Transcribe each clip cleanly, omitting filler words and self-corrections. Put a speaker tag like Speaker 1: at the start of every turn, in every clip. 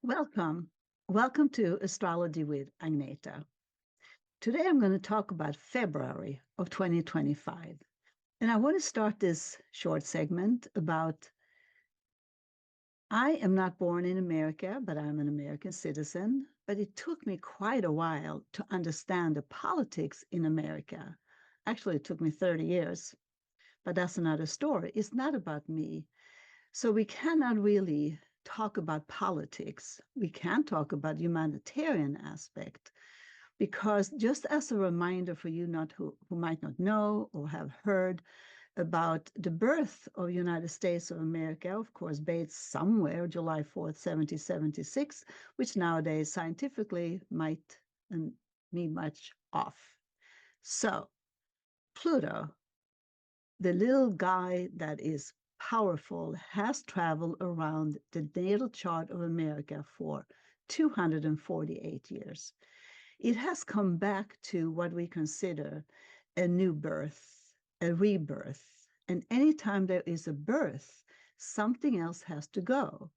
Speaker 1: Welcome. Welcome to Astrology with Agneta. Today I'm going to talk about February of 2025. And I want to start this short segment about I am not born in America, but I'm an American citizen. But it took me quite a while to understand the politics in America. Actually, it took me 30 years, but that's another story. It's not about me. So we cannot really talk about politics. We can talk about humanitarian aspect because just as a reminder for you not who might not know or have heard about the birth of United States of America, of course, based somewhere July 4th, 1776, which nowadays scientifically might mean much off. So Pluto, the little guy that is powerful, has traveled around the natal chart of America for 248 years. It has come back to what we consider a new birth, a rebirth. And anytime there is a birth, something else has to go.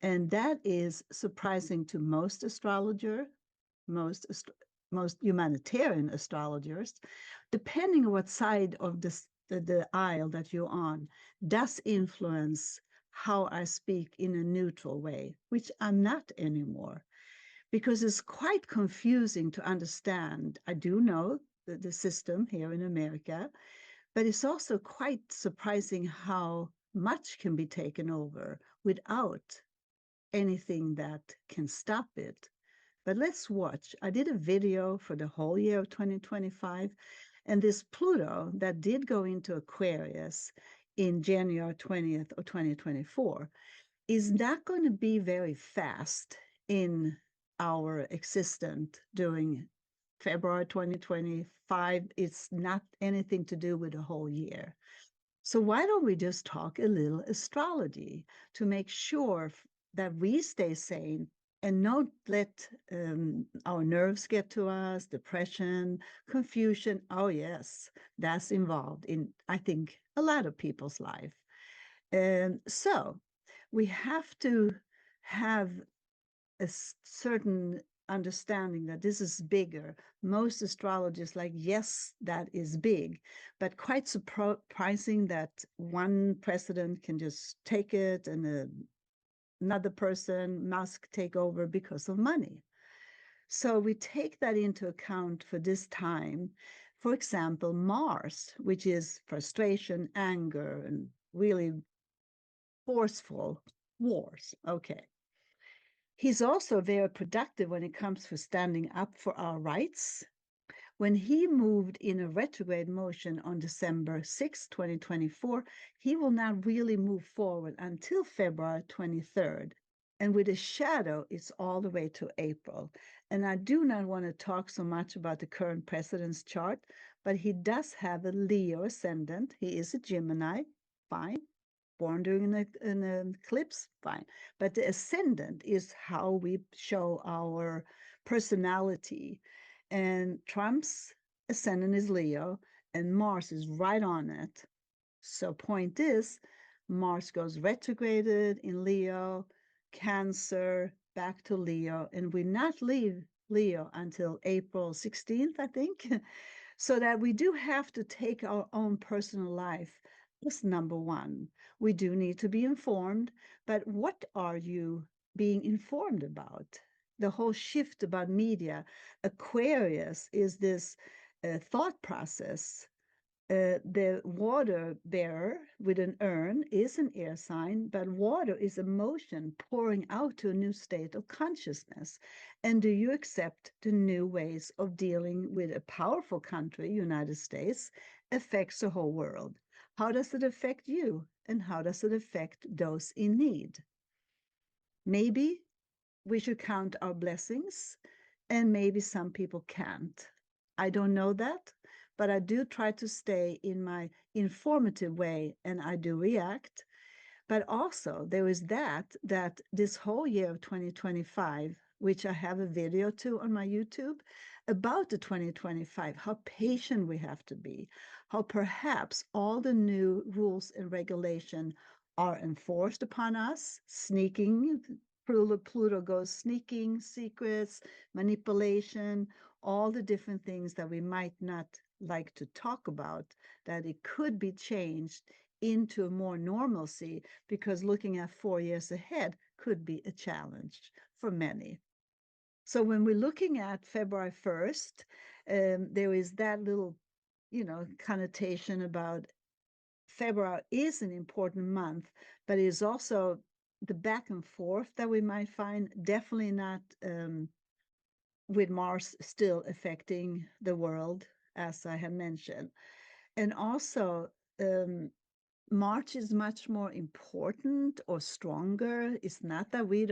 Speaker 1: And that is surprising to most astrologer, most most humanitarian astrologers, depending on what side of the aisle that you're on, does influence how I speak in a neutral way, which I'm not anymore, because it's quite confusing to understand. I do know the system here in America, but it's also quite surprising how much can be taken over without anything that can stop it. But let's watch. I did a video for the whole year of 2025, and this Pluto that did go into Aquarius in January 20th of 2024 is not going to be very fast in our existence during February 2025. It's not anything to do with the whole year. So why don't we just talk a little astrology to make sure that we stay sane and not let our nerves get to us, depression, confusion. Oh, yes, that's involved in, I think, a lot of people's life. And so we have to have a certain understanding that this is bigger. Most astrologers like, yes, that is big, but quite surprising that one president can just take it and another person must take over because of money. So we take that into account for this time. For example, Mars, which is frustration, anger, and really forceful wars. Okay. He's also very productive when it comes to standing up for our rights. When he moved in a retrograde motion on December 6, 2024, he will not really move forward until February 23rd. And with a shadow, it's all the way to April. And I do not want to talk so much about the current president's chart, but he does have a Leo ascendant. He is a Gemini, fine. Born during an eclipse, fine. But the ascendant is how we show our personality. And Trump's ascendant is Leo, and Mars is right on it. So point is, Mars goes retrograded in Leo, Cancer, back to Leo, and we not leave Leo until April 16th, I think. So that we do have to take our own personal life as number one. We do need to be informed, but what are you being informed about? The whole shift about media. Aquarius is this thought process. The water bearer with an urn is an air sign, but water is emotion pouring out to a new state of consciousness. And do you accept the new ways of dealing with a powerful country, United States, affects the whole world? How does it affect you? And how does it affect those in need? Maybe we should count our blessings, and maybe some people can't. I don't know that, but I do try to stay in my informative way, and I do react. But also, there is that this whole year of 2025, which I have a video to on my YouTube about the 2025, how patient we have to be, how perhaps all the new rules and regulation are enforced upon us, sneaking Pluto goes sneaking, secrets, manipulation, all the different things that we might not like to talk about, that it could be changed into more normalcy, because looking at 4 years ahead could be a challenge for many. So when we're looking at February 1st, there is that little, connotation about February is an important month, but it is also the back and forth that we might find, definitely not with Mars still affecting the world, as I had mentioned. And also, um, March is much more important or stronger. It's not that we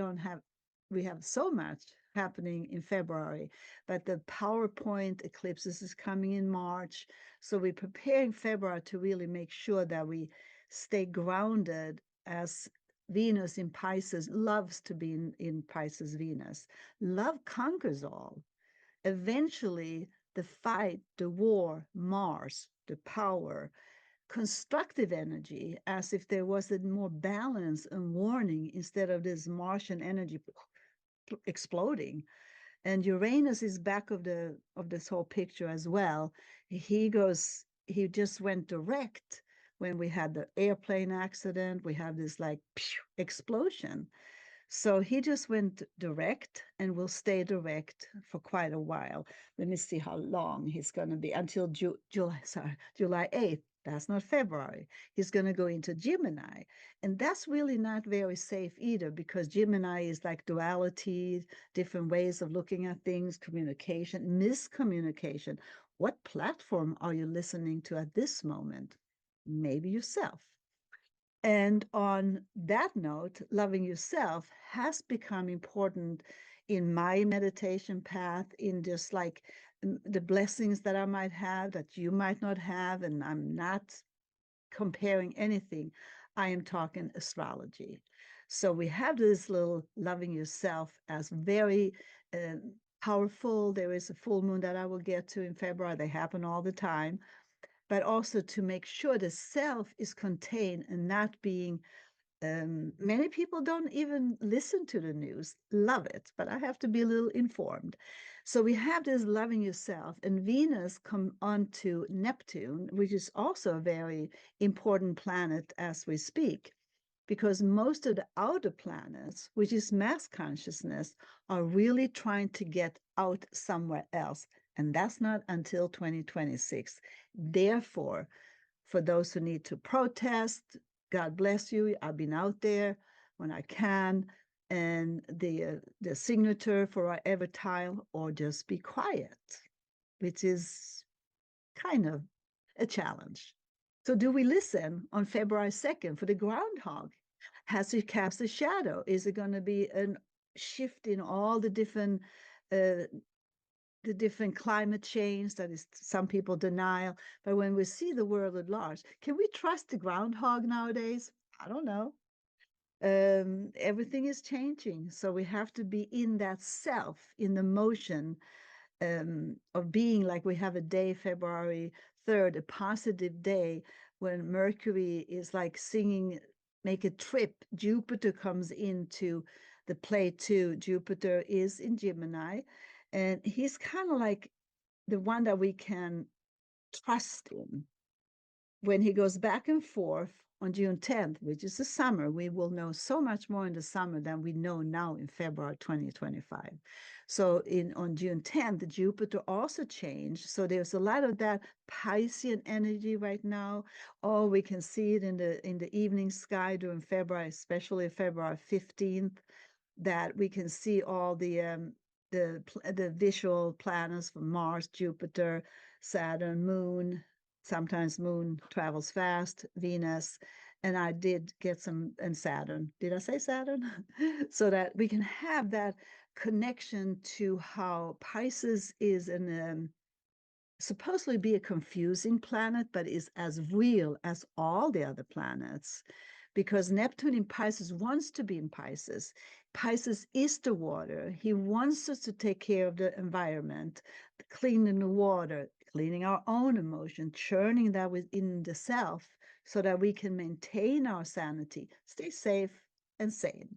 Speaker 1: have so much happening in February, but the PowerPoint eclipses is coming in March. So we're preparing February to really make sure that we stay grounded, as Venus in Pisces loves to be in Pisces Venus. Love conquers all. Eventually, the fight, the war, Mars, the power, constructive energy, as if there was a more balance and warning instead of this Martian energy exploding. And Uranus is back of this whole picture as well. He just went direct when we had the airplane accident. We have this like explosion. So he just went direct and will stay direct for quite a while. Let me see how long he's going to be, until July 8th. That's not February. He's going to go into Gemini. And that's really not very safe either, because Gemini is like duality, different ways of looking at things, communication, miscommunication. What platform are you listening to at this moment? Maybe yourself. And on that note, loving yourself has become important in my meditation path, in just like the blessings that I might have that you might not have. And I'm not comparing anything. I am talking astrology. So we have this little loving yourself as very powerful. There is a full moon that I will get to in February. They happen all the time. But also to make sure the self is contained and not being, many people don't even listen to the news, love it, but I have to be a little informed. So we have this loving yourself, and Venus come onto Neptune, which is also a very important planet as we speak, because most of the outer planets, which is mass consciousness, are really trying to get out somewhere else. And that's not until 2026. Therefore, for those who need to protest, God bless you. I've been out there when I can. And the signature for our ever tile, or just be quiet, which is kind of a challenge. So do we listen on February 2nd for the groundhog? Has it cast a shadow? Is it going to be a shift in all uh, the different climate change that is some people denial? But when we see the world at large, can we trust the groundhog nowadays? I don't know. Everything is changing. So we have to be in that self, in the motion of being, like we have a day, February 3rd, a positive day, when Mercury is like singing, make a trip. Jupiter comes into the play too. Jupiter is in Gemini, and he's kind of like the one that we can trust in. When he goes back and forth on June 10th, which is the summer, we will know so much more in the summer than we know now in February 2025. So on June 10th, Jupiter also changed. So there's a lot of that Piscean energy right now. Oh, we can see it in the evening sky during February, especially February 15th, that we can see all the visual planets from Mars, Jupiter, Saturn, Moon. Sometimes Moon travels fast, Venus, and I did get some, and Saturn. Did I say Saturn? So that we can have that connection to how Pisces is supposedly be a confusing planet, but is as real as all the other planets, because Neptune in Pisces wants to be in Pisces. Pisces is the water. He wants us to take care of the environment, cleaning the water, cleaning our own emotion, churning that within the self, so that we can maintain our sanity, stay safe and sane.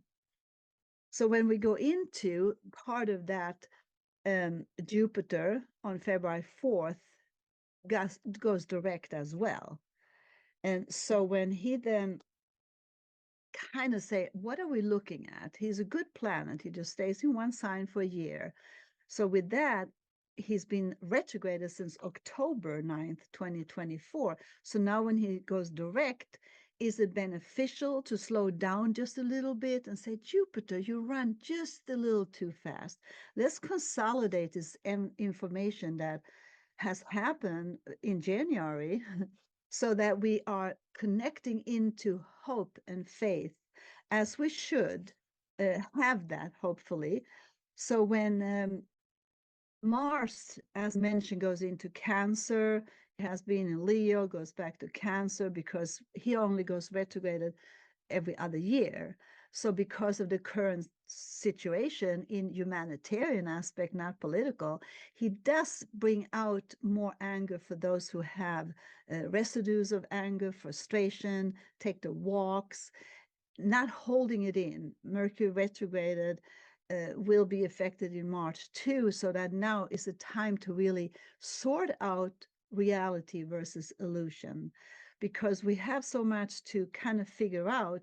Speaker 1: So when we go into part of that, Jupiter on February 4th goes direct as well. And so when he then kind of say, what are we looking at? He's a good planet. He just stays in one sign for a year. So with that, he's been retrograded since October 9th, 2024. So now when he goes direct, is it beneficial to slow down just a little bit and say, Jupiter, you run just a little too fast. Let's consolidate this information that has happened in January so that we are connecting into hope and faith as we should have that, hopefully. So when Mars, as mentioned, goes into Cancer, has been in Leo, goes back to Cancer because he only goes retrograded every other year. So because of the current situation in humanitarian aspect, not political, he does bring out more anger for those who have residues of anger, frustration, take the walks, not holding it in. Mercury retrograded will be affected in March too, so that now is the time to really sort out reality versus illusion, because we have so much to kind of figure out.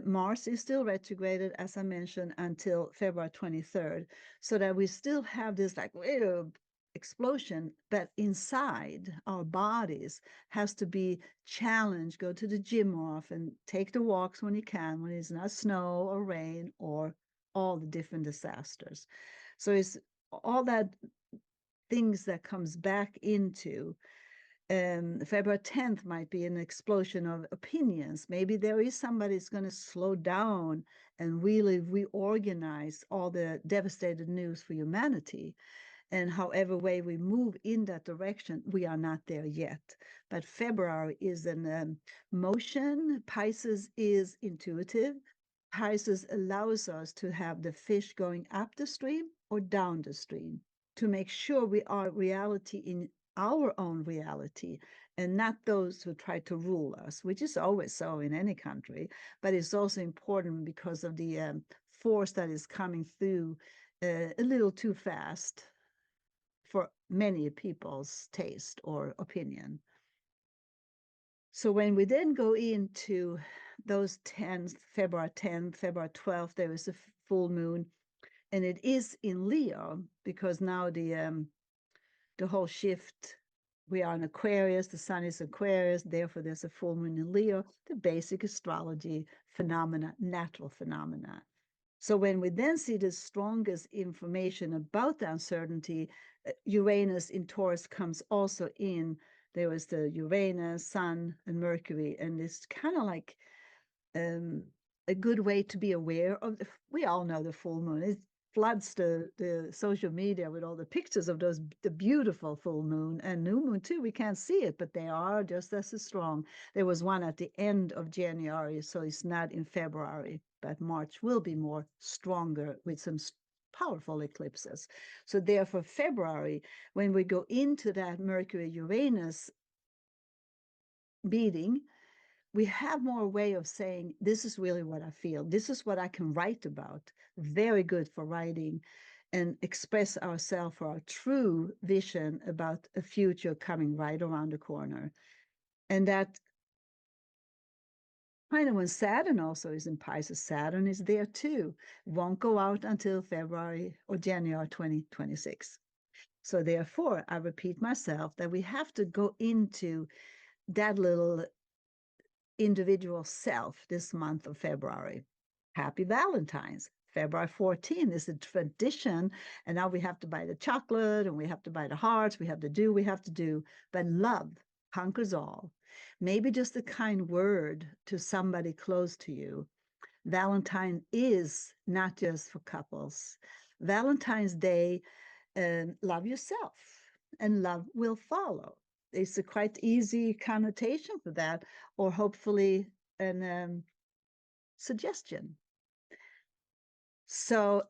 Speaker 1: Mars is still retrograded, as I mentioned, until February 23rd, so that we still have this like little explosion, but inside our bodies has to be challenged. Go to the gym more often, take the walks when you can, when it's not snow or rain or all the different disasters. So it's all that things that comes back into February 10th might be an explosion of opinions. Maybe there is somebody that's going to slow down and really reorganize all the devastated news for humanity. And however way we move in that direction, we are not there yet. But February is an motion. Pisces is intuitive. Pisces allows us to have the fish going up the stream or down the stream to make sure we are reality in our own reality and not those who try to rule us, which is always so in any country. But it's also important because of the force that is coming through a little too fast for many people's taste or opinion. So when we then go into those 10th, February 10th, February 12th, there is a full moon, and it is in Leo because now the whole shift, we are in Aquarius, the sun is Aquarius, therefore there's a full moon in Leo, the basic astrology phenomena, natural phenomena. So when we then see the strongest information about the uncertainty, Uranus in Taurus comes also in. There was the Uranus, Sun, and Mercury, and it's kind of like a good way to be aware of. We all know the full moon. It floods the social media with all the pictures of the beautiful full moon and new moon too. We can't see it, but they are just as strong. There was one at the end of January, so it's not in February, but March will be more stronger with some powerful eclipses. So therefore, February, when we go into that Mercury-Uranus meeting, we have more way of saying, this is really what I feel. This is what I can write about. Very good for writing and express ourselves for our true vision about a future coming right around the corner. And that kind of when Saturn also is in Pisces, Saturn is there too. Won't go out until February or January 2026. So therefore, I repeat myself that we have to go into that little individual self this month of February. Happy Valentine's. February 14th is a tradition, and now we have to buy the chocolate and we have to buy the hearts, we have to do, but love conquers all. Maybe just a kind word to somebody close to you. Valentine is not just for couples. Valentine's Day, love yourself and love will follow. It's a quite easy connotation for that, or hopefully an suggestion. So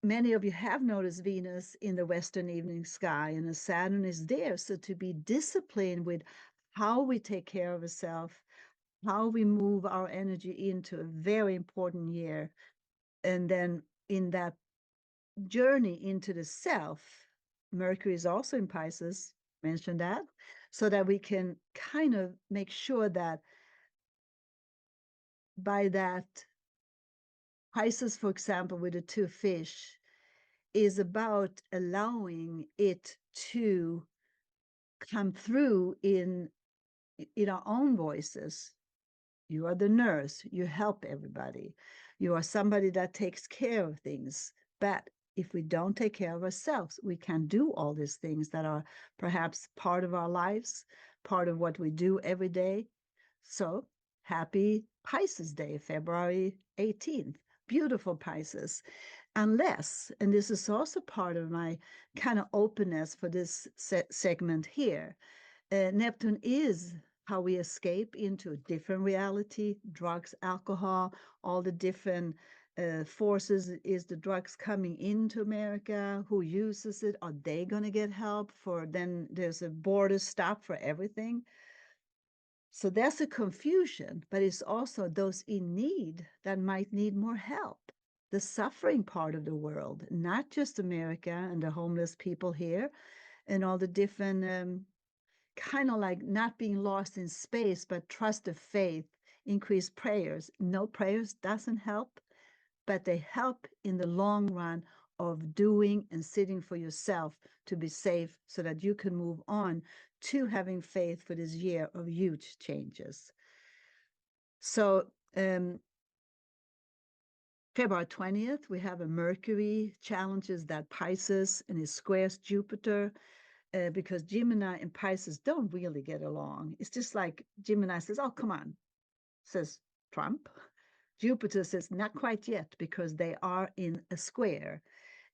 Speaker 1: many of you have noticed Venus in the western evening sky, and the Saturn is there. So to be disciplined with how we take care of ourselves, how we move our energy into a very important year, And then in that journey into the self, Mercury is also in Pisces, mentioned that, so that we can kind of make sure that by that Pisces, for example, with the two fish, is about allowing it to come through in our own voices. You are the nurse, you help everybody. You are somebody that takes care of things. But if we don't take care of ourselves, we can't do all these things that are perhaps part of our lives, part of what we do every day. So happy Pisces Day, February 18th. Beautiful Pisces. Unless, and this is also part of my kind of openness for this segment here, Neptune is how we escape into a different reality, drugs, alcohol, all the different forces. Is the drugs coming into America? Who uses it? Are they going to get help? For then there's a border stop for everything. So that's a confusion, but it's also those in need that might need more help. The suffering part of the world, not just America and the homeless people here and all the different kind of like not being lost in space, but trust of faith, increase prayers. No prayers doesn't help, but they help in the long run of doing and sitting for yourself to be safe so that you can move on to having faith for this year of huge changes. So February 20th, we have a Mercury challenges that Pisces and it squares Jupiter. Because Gemini and Pisces don't really get along. It's just like Gemini says, oh, come on, says Trump. Jupiter says, not quite yet, because they are in a square.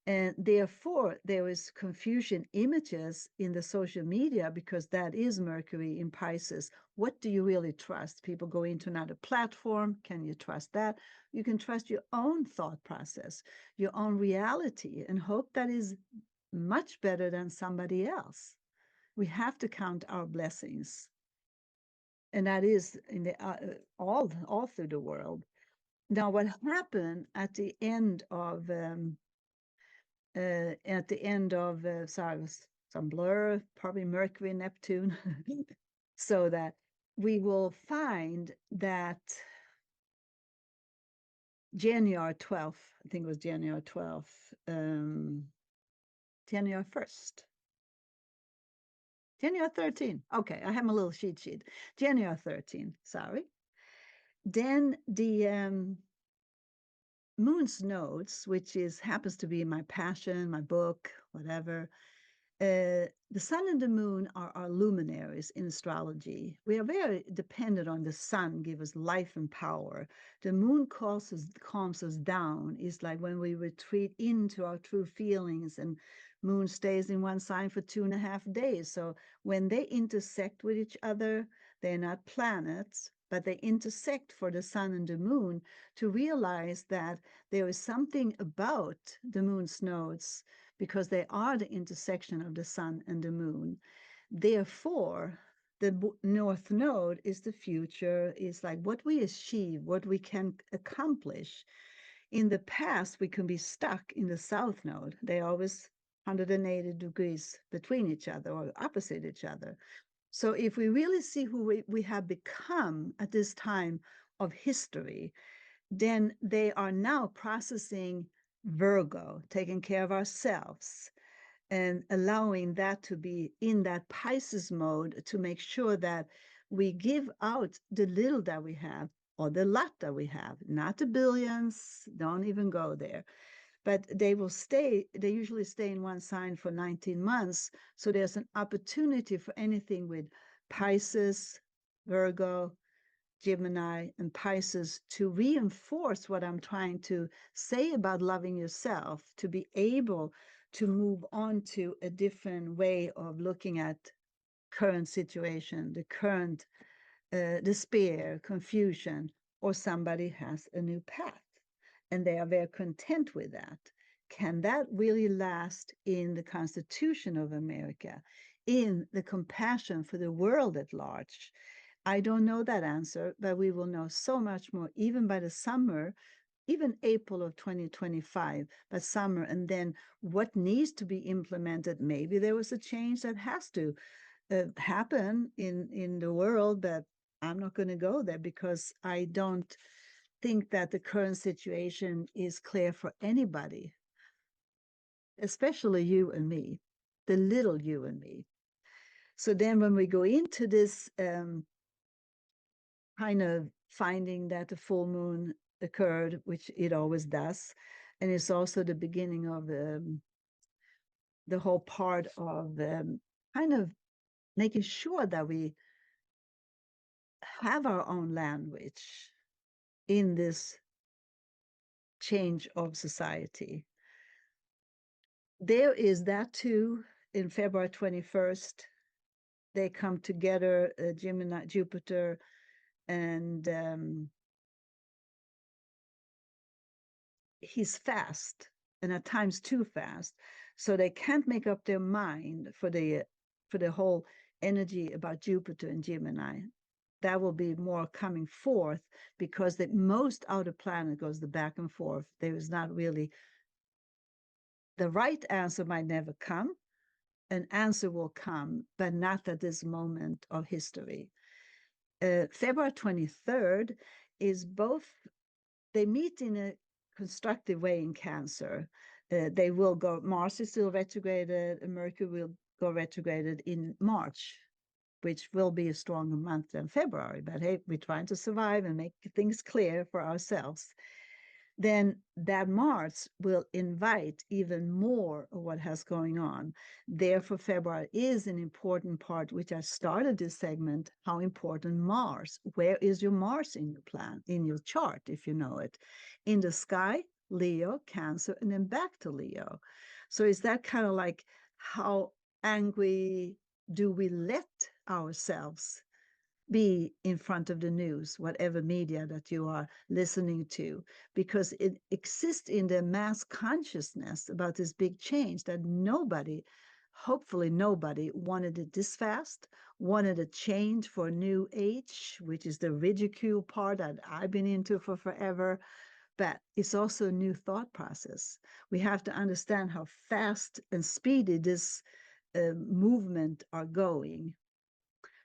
Speaker 1: And therefore, there is confusion images in the social media because that is Mercury in Pisces. What do you really trust? People go into another platform. Can you trust that? You can trust your own thought process, your own reality, and hope that is much better than somebody else. We have to count our blessings, and that is in the all through the world. Now, what happened at the end of sorry, some blur, probably Mercury, Neptune, so that we will find that January 12th, I think it was January 12th, January 1st. January 13. Okay, I have my little cheat sheet. January 13, sorry. Then the moon's nodes, which happens to be my passion, my book, whatever. The sun and the moon are our luminaries in astrology. We are very dependent on the sun, give us life and power. The moon calms us down. It's like when we retreat into our true feelings, and moon stays in one sign for 2.5 days. So when they intersect with each other, they're not planets, but they intersect for the sun and the moon to realize that there is something about the moon's nodes because they are the intersection of the sun and the moon. Therefore, the north node is the future, is like what we achieve, what we can accomplish. In the past, we can be stuck in the south node. They always 180 degrees between each other or opposite each other. So if we really see who we have become at this time of history, then they are now processing Virgo, taking care of ourselves and allowing that to be in that Pisces mode to make sure that we give out the little that we have or the lot that we have, not the billions, don't even go there. But they usually stay in one sign for 19 months. So there's an opportunity for anything with Pisces, Virgo, Gemini, and Pisces to reinforce what I'm trying to say about loving yourself, to be able to move on to a different way of looking at current situation, the current despair, confusion, or somebody has a new path and they are very content with that. Can that really last in the Constitution of America, in the compassion for the world at large? I don't know that answer, but we will know so much more even by the summer even April of 2025, but summer, and then what needs to be implemented. Maybe there was a change that has to happen in the world, but I'm not going to go there because I don't think that the current situation is clear for anybody, especially you and me, the little you and me. So then when we go into this kind of finding that the full moon occurred, which it always does, and it's also the beginning of the whole part of kind of making sure that we have our own language in this change of society. There is that too. In February 21st, they come together, Gemini, Jupiter, and he's fast, and at times too fast. So they can't make up their mind for the whole energy about Jupiter and Gemini. That will be more coming forth because the most outer planet goes the back and forth. There is not really the right answer might never come. An answer will come, but not at this moment of history. February 23rd is both, they meet in a constructive way in Cancer. They will go, Mars is still retrograded, and Mercury will go retrograded in March, which will be a stronger month than February. But hey, we're trying to survive and make things clear for ourselves. Then that Mars will invite even more of what has going on. Therefore, February is an important part, which I started this segment, how important Mars. Where is your Mars in your plan, in your chart, if you know it? In the sky, Leo, Cancer, and then back to Leo. So is that kind of like how angry do we let ourselves be in front of the news, whatever media that you are listening to, because it exists in the mass consciousness about this big change that nobody, hopefully nobody, wanted it this fast, wanted a change for a new age, which is the ridicule part that I've been into for forever. But it's also a new thought process. We have to understand how fast and speedy this movement are going.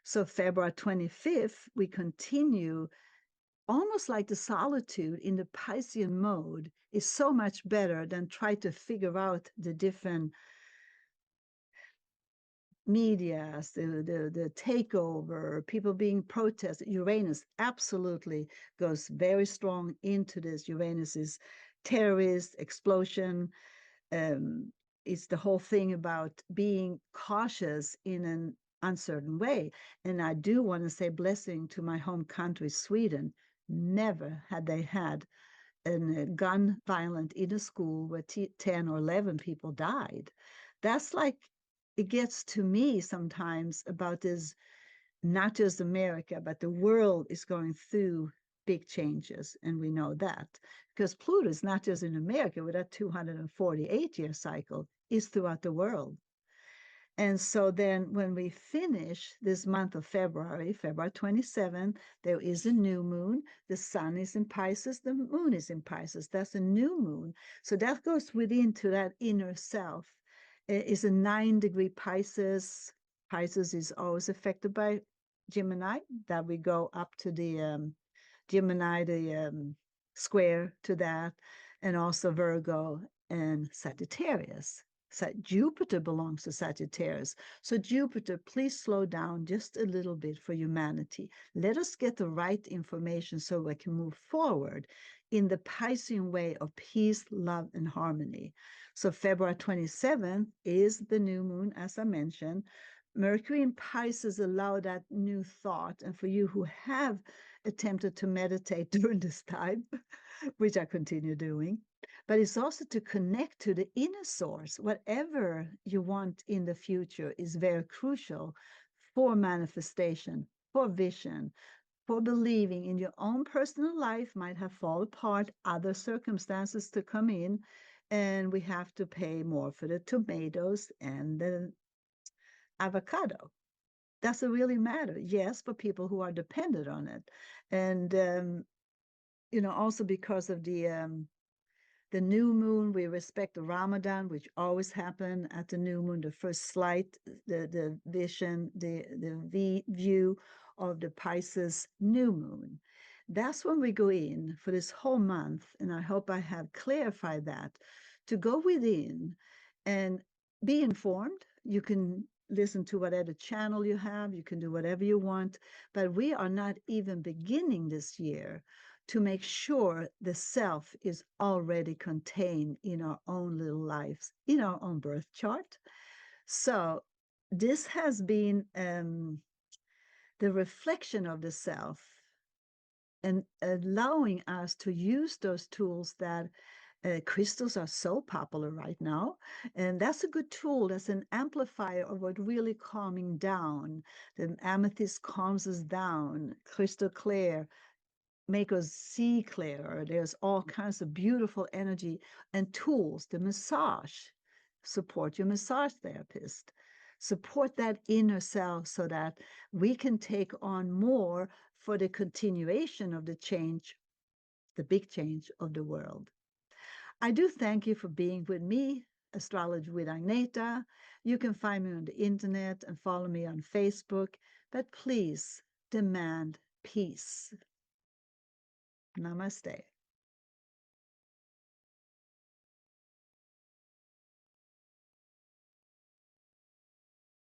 Speaker 1: So February 25th, we continue almost like the solitude in the Piscean mode is so much better than try to figure out the different medias, the takeover, people being protested. Uranus absolutely goes very strong into this. Uranus is terrorist, explosion. Um, it's the whole thing about being cautious in an uncertain way. And I do want to say blessing to my home country, Sweden. Never had they had a gun violent in a school where 10 or 11 people died. That's like, it gets to me sometimes about this, not just America, but the world is going through big changes. And we know that because Pluto is not just in America with that 248-year cycle, is throughout the world. And so then when we finish this month of February, February 27th, there is a new moon. The sun is in Pisces, the moon is in Pisces. That's a new moon. So that goes within to that inner self. It is a 9-degree Pisces. Pisces is always affected by Gemini, that we go up to the Gemini, the square to that, and also Virgo and Sagittarius. Jupiter belongs to Sagittarius. So Jupiter, please slow down just a little bit for humanity. Let us get the right information so we can move forward in the Piscean way of peace, love, and harmony. So February 27th is the new moon, as I mentioned. Mercury in Pisces allow that new thought. And for you who have attempted to meditate during this time, which I continue doing, but it's also to connect to the inner source. Whatever you want in the future is very crucial for manifestation, for vision, for believing in your own personal life might have fallen apart, other circumstances to come in, and we have to pay more for the tomatoes and the avocado. Does it really matter? Yes, for people who are dependent on it. And Also because of the new moon, we respect the Ramadan, which always happen at the new moon, the first light, the vision, the view of the Pisces new moon. That's when we go in for this whole month, and I hope I have clarified that, to go within and be informed. You can listen to whatever channel you have, you can do whatever you want, but we are not even beginning this year to make sure the self is already contained in our own little lives, in our own birth chart. So this has been the reflection of the self and allowing us to use those tools that crystals are so popular right now. And that's a good tool. That's an amplifier of what really calming down. The amethyst calms us down, crystal clear, make us see clearer. There's all kinds of beautiful energy and tools. The massage, support your massage therapist. Support that inner self so that we can take on more for the continuation of the change, the big change of the world. I do thank you for being with me, Astrology with Agneta. You can find me on the internet and follow me on Facebook, but please demand peace. Namaste.